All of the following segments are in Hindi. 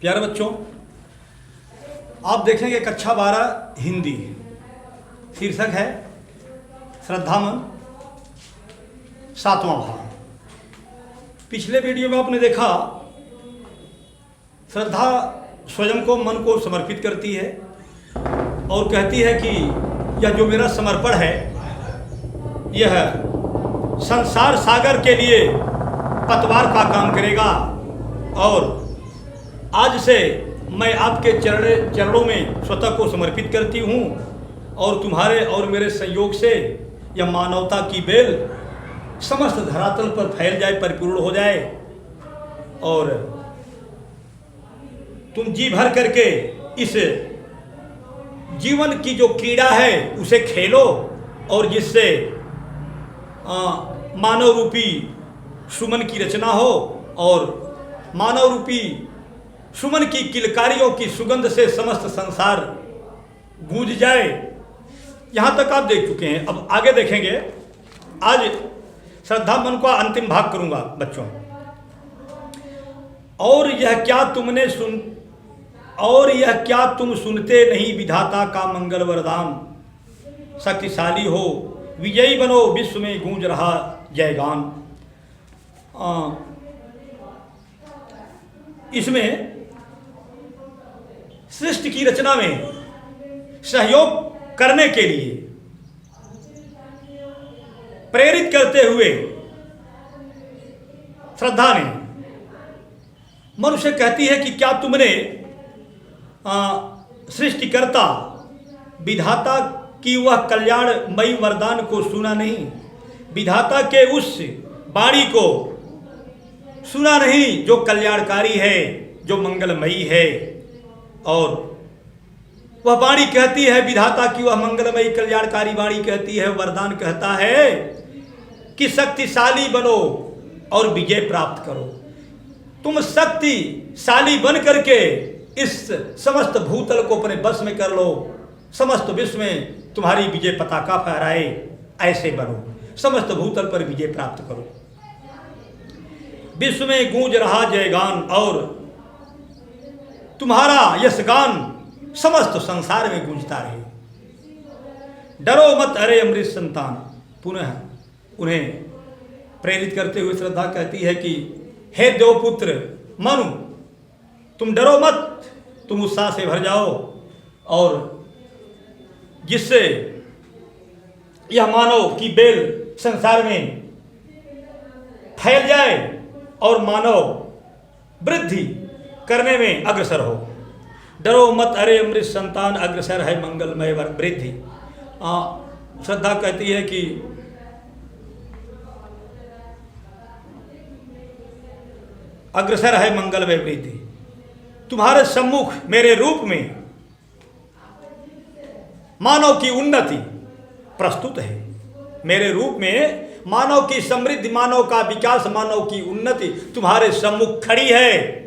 प्यारे बच्चों, आप देखेंगे कक्षा 12 हिंदी, शीर्षक है श्रद्धामन, 7वां भाग। पिछले वीडियो में आपने देखा श्रद्धा स्वयं को, मन को समर्पित करती है और कहती है कि यह जो मेरा समर्पण है यह संसार सागर के लिए पतवार का काम करेगा और आज से मैं आपके चरणों में स्वतः को समर्पित करती हूँ और तुम्हारे और मेरे संयोग से यह मानवता की बेल समस्त धरातल पर फैल जाए, परिपूर्ण हो जाए और तुम जी भर करके इस जीवन की जो क्रीड़ा है उसे खेलो और जिससे मानव रूपी सुमन की रचना हो और मानव रूपी सुमन की किलकारियों की सुगंध से समस्त संसार गूंज जाए। यहाँ तक आप देख चुके हैं, अब आगे देखेंगे। आज श्रद्धा मन का अंतिम भाग करूँगा बच्चों। और यह क्या तुम सुनते नहीं, विधाता का मंगल वरदान, शक्तिशाली हो विजयी बनो, विश्व में गूंज रहा जयगान। इसमें सृष्टि की रचना में सहयोग करने के लिए प्रेरित करते हुए श्रद्धा ने मनुष्य कहती है कि क्या तुमने सृष्टिकर्ता विधाता की वह कल्याणमयी वरदान को सुना नहीं, विधाता के उस वाणी को सुना नहीं जो कल्याणकारी है, जो मंगलमयी है। और वह वाणी कहती है, विधाता की वह मंगलमयी कल्याणकारी वाणी कहती है, वरदान कहता है कि शक्तिशाली बनो और विजय प्राप्त करो। तुम शक्तिशाली बन करके इस समस्त भूतल को अपने बस में कर लो, समस्त विश्व में तुम्हारी विजय पताका फहराए, ऐसे बनो, समस्त भूतल पर विजय प्राप्त करो। विश्व में गूंज रहा जयगान और तुम्हारा यशगान समस्त संसार में गूंजता रहे। डरो मत अरे अमृत संतान। पुनः उन्हें प्रेरित करते हुए श्रद्धा कहती है कि हे देवपुत्र मनु, तुम डरो मत, तुम उत्साह से भर जाओ और जिससे यह मानव की बेल संसार में फैल जाए और मानव वृद्धि करने में अग्रसर हो। डरो मत अरे अमृत संतान, अग्रसर है मंगलमय वृद्धि। श्रद्धा कहती है कि अग्रसर है मंगलमय वृद्धि। तुम्हारे सम्मुख मेरे रूप में मानव की उन्नति प्रस्तुत है। मेरे रूप में मानव की समृद्धि, मानव का विकास, मानव की उन्नति तुम्हारे सम्मुख खड़ी है।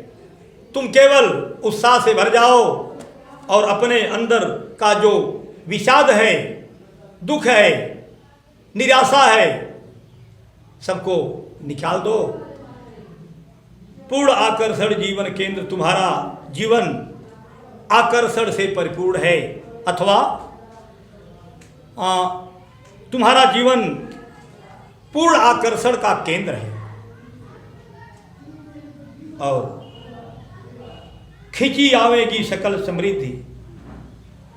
तुम केवल उत्साह से भर जाओ और अपने अंदर का जो विषाद है, दुख है, निराशा है, सबको निकाल दो। पूर्ण आकर्षण जीवन केंद्र, तुम्हारा जीवन आकर्षण से परिपूर्ण है अथवा तुम्हारा जीवन पूर्ण आकर्षण का केंद्र है और खिंची आवेगी सकल समृद्धि।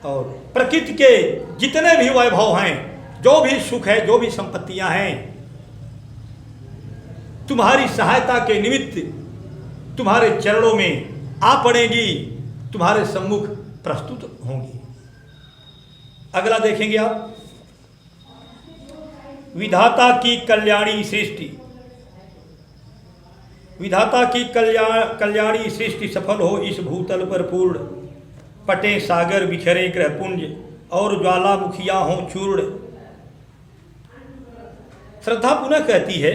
और प्रकृति के जितने भी वैभव हैं, जो भी सुख है, जो भी संपत्तियां हैं, तुम्हारी सहायता के निमित्त तुम्हारे चरणों में आ पड़ेगी, तुम्हारे सम्मुख प्रस्तुत होंगी। अगला देखेंगे आप। विधाता की कल्याणी सृष्टि, विधाता की कल्याणी सृष्टि सफल हो, इस भूतल पर पूर्ण पटे सागर, बिखरे ग्रहपुंज और ज्वालामुखियां हों चूर्ण। श्रद्धा पुनः कहती है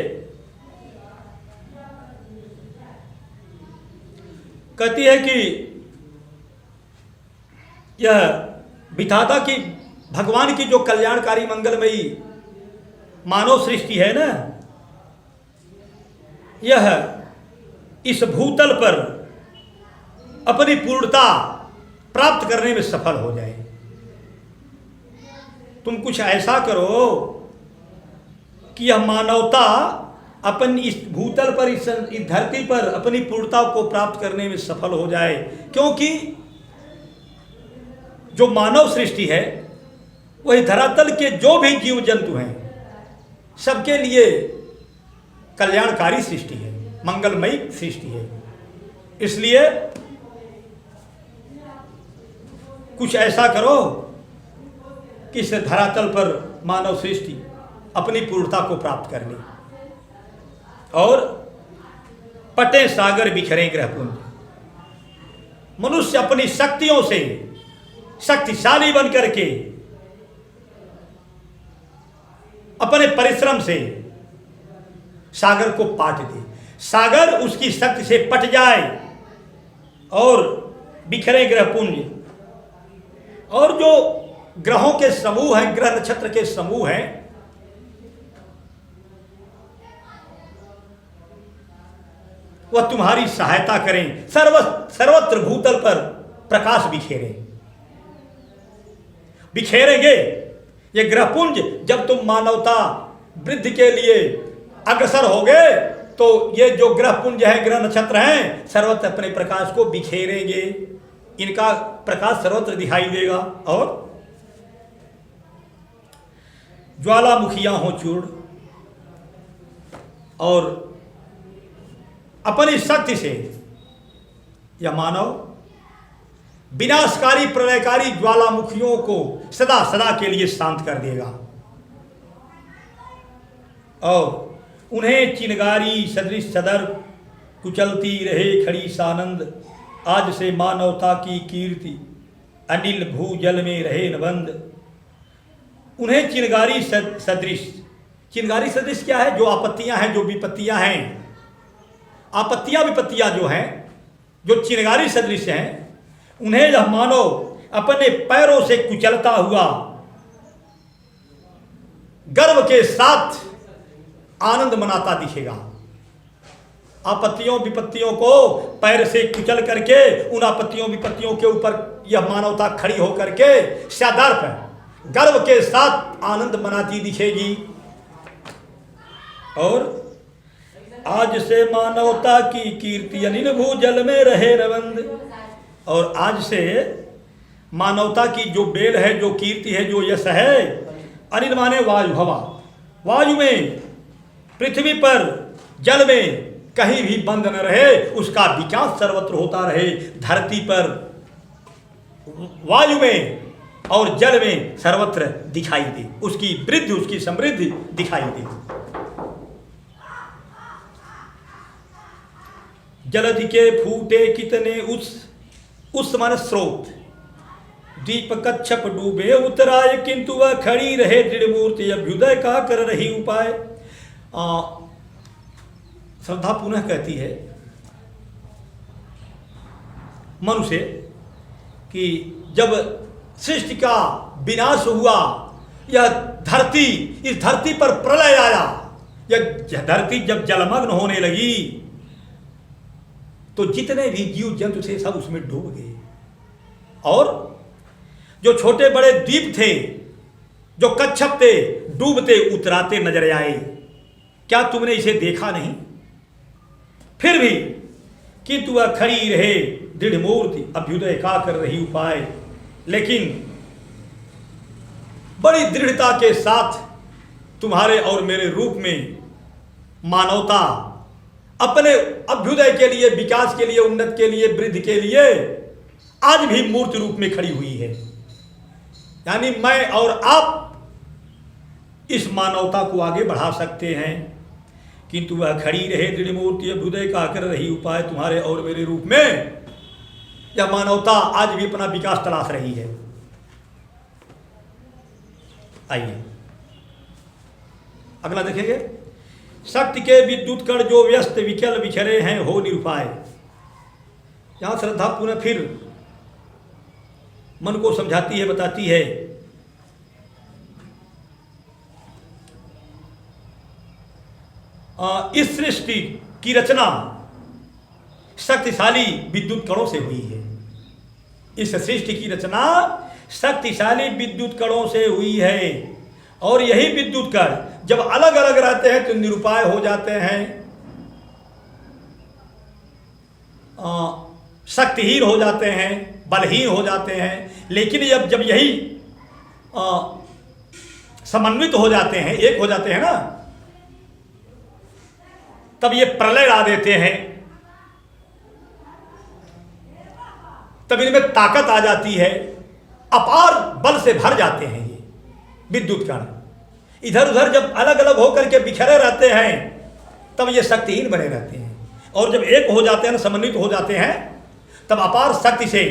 कि यह विधाता की, भगवान की जो कल्याणकारी मंगलमयी मानव सृष्टि है ना, यह इस भूतल पर अपनी पूर्णता प्राप्त करने में सफल हो जाए। तुम कुछ ऐसा करो कि यह मानवता अपन इस भूतल पर, इस धरती पर अपनी पूर्णता को प्राप्त करने में सफल हो जाए। क्योंकि जो मानव सृष्टि है वही धरातल के जो भी जीव जंतु हैं सबके लिए कल्याणकारी सृष्टि है, मंगलमयी सृष्टि है। इसलिए कुछ ऐसा करो कि इस धरातल पर मानव सृष्टि अपनी पूर्णता को प्राप्त कर ले और पटे सागर बिखरे ग्रहपुंज। मनुष्य अपनी शक्तियों से शक्तिशाली बन करके अपने परिश्रम से सागर को पाट दे, सागर उसकी शक्ति से पट जाए और बिखरे ग्रहपुंज। और जो ग्रहों के समूह हैं, ग्रह नक्षत्र के समूह हैं, वह तुम्हारी सहायता करें, सर्वत्र भूतल पर प्रकाश बिखेरेंगे। ये ग्रहपुंज जब तुम मानवता वृद्धि के लिए अग्रसर होगे तो ये जो ग्रहपुंज है, ग्रह नक्षत्र हैं, सर्वत्र अपने प्रकाश को बिखेरेंगे। इनका प्रकाश सर्वत्र दिखाई देगा और ज्वालामुखियां हो चूर्ण और अपनी शक्ति से यह मानव विनाशकारी प्रलयकारी ज्वालामुखियों को सदा सदा के लिए शांत कर देगा और उन्हें चिनगारी सदृश सदर कुचलती रहे खड़ी सानंद। आज से मानवता की कीर्ति अनिल भूजल में रहे नबंद। उन्हें चिनगारी सदृश, चिनगारी सदृश क्या है? जो आपत्तियां हैं, जो विपत्तियां हैं, आपत्तियां विपत्तियां जो हैं, जो चिनगारी सदृश हैं, उन्हें यह मानव अपने पैरों से कुचलता हुआ गर्व के साथ आनंद मनाता दिखेगा। आपत्तियों विपत्तियों को पैर से कुचल करके उन आपत्तियों विपत्तियों के ऊपर यह मानवता खड़ी होकर के सदैव गर्व के साथ आनंद मनाती दिखेगी। और आज से मानवता की कीर्ति अनिल भूजल में रहे रवंद। और आज से मानवता की जो बेल है, जो कीर्ति है, जो यश है, अनिल माने वायु, हवा, वायु में, पृथ्वी पर, जल में कहीं भी बंद न रहे, उसका विकास सर्वत्र होता रहे। धरती पर, वायु में और जल में सर्वत्र दिखाई दे, उसकी वृद्धि, उसकी समृद्धि दिखाई दे। जलधि के फूटे कितने उस मन स्रोत, दीप कच्छप डूबे उतराए, किंतु वह खड़ी रहे दृढ़ मूर्ति, अभ्युदय का कर रही उपाय। श्रद्धा पुनः कहती है मनु से कि जब सृष्टि का विनाश हुआ, यह धरती, इस धरती पर प्रलय आया, यह धरती जब जलमग्न होने लगी तो जितने भी जीव जंतु थे सब उसमें डूब गए और जो छोटे बड़े द्वीप थे, जो कच्छप थे, डूबते उतराते नजर आए। क्या तुमने इसे देखा नहीं? फिर भी किंतु वह खड़ी रहे दृढ़ मूर्ति, अभ्युदय का कर रही उपाय। लेकिन बड़ी दृढ़ता के साथ तुम्हारे और मेरे रूप में मानवता अपने अभ्युदय के लिए, विकास के लिए, उन्नत के लिए, वृद्धि के लिए आज भी मूर्त रूप में खड़ी हुई है। यानी मैं और आप इस मानवता को आगे बढ़ा सकते हैं, किंतु वह खड़ी रहे दृढ़ मूर्ति, अभ्युदय का कर रही उपाय। तुम्हारे और मेरे रूप में यह मानवता आज भी अपना विकास तलाश रही है। आइए अगला देखेंगे। शक्ति के विद्युत कण जो व्यस्त विकल बिखरे हैं हो निरुपाय। यहां श्रद्धा पुनः फिर मन को समझाती है, बताती है इस सृष्टि की रचना शक्तिशाली विद्युत कणों से हुई है। इस सृष्टि की रचना शक्तिशाली विद्युत कणों से हुई है और यही विद्युत कण जब अलग अलग रहते हैं तो निरुपाय हो जाते हैं, शक्तिहीन हो जाते हैं, बलहीन हो जाते हैं। लेकिन जब यही समन्वित हो जाते हैं, एक हो जाते हैं ना, तब ये प्रलय ला देते हैं, तब इनमें ताकत आ जाती है, अपार बल से भर जाते हैं ये विद्युत कण। इधर उधर जब अलग अलग होकर के बिखरे रहते हैं तब ये शक्तिहीन बने रहते हैं, और जब एक हो जाते हैं, समन्वित हो जाते हैं, तब अपार शक्ति से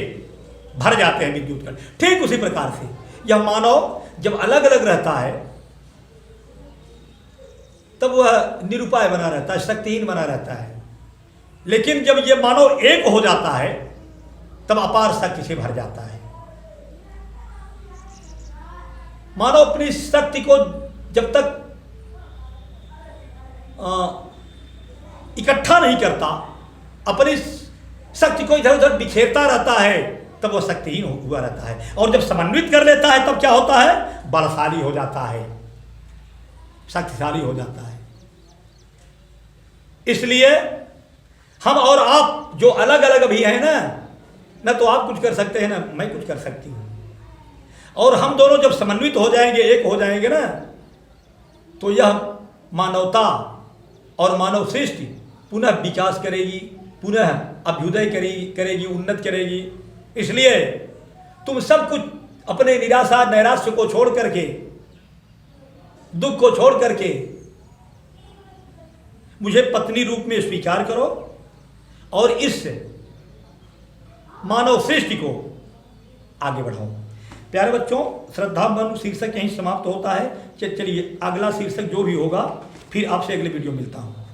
भर जाते हैं विद्युत कण। ठीक उसी प्रकार से यह मानव जब अलग अलग रहता है तब वह निरुपाय बना रहता है, शक्तिहीन बना रहता है। लेकिन जब यह मानव एक हो जाता है तब अपार शक्ति से भर जाता है। मानव अपनी शक्ति को जब तक इकट्ठा नहीं करता, अपनी शक्ति को इधर उधर बिखेरता रहता है, तब वह शक्तिहीन हुआ रहता है। और जब समन्वित कर लेता है तब क्या होता है? बलशाली हो जाता है, शक्तिशाली हो जाता है। इसलिए हम और आप जो अलग अलग अभी हैं ना तो आप कुछ कर सकते हैं ना मैं कुछ कर सकती हूँ, और हम दोनों जब समन्वित हो जाएंगे, एक हो जाएंगे ना, तो यह मानवता और मानव सृष्टि पुनः विकास करेगी, पुनः अभ्युदय करेगी, उन्नत करेगी। इसलिए तुम सब कुछ अपने निराशा नैराश्य को छोड़ करके, दुख को छोड़ करके मुझे पत्नी रूप में स्वीकार करो और इस मानव सृष्टि को आगे बढ़ाओ। प्यारे बच्चों, श्रद्धा मनु शीर्षक यहीं समाप्त होता है। चलिए अगला शीर्षक जो भी होगा फिर आपसे अगले वीडियो मिलता हूँ।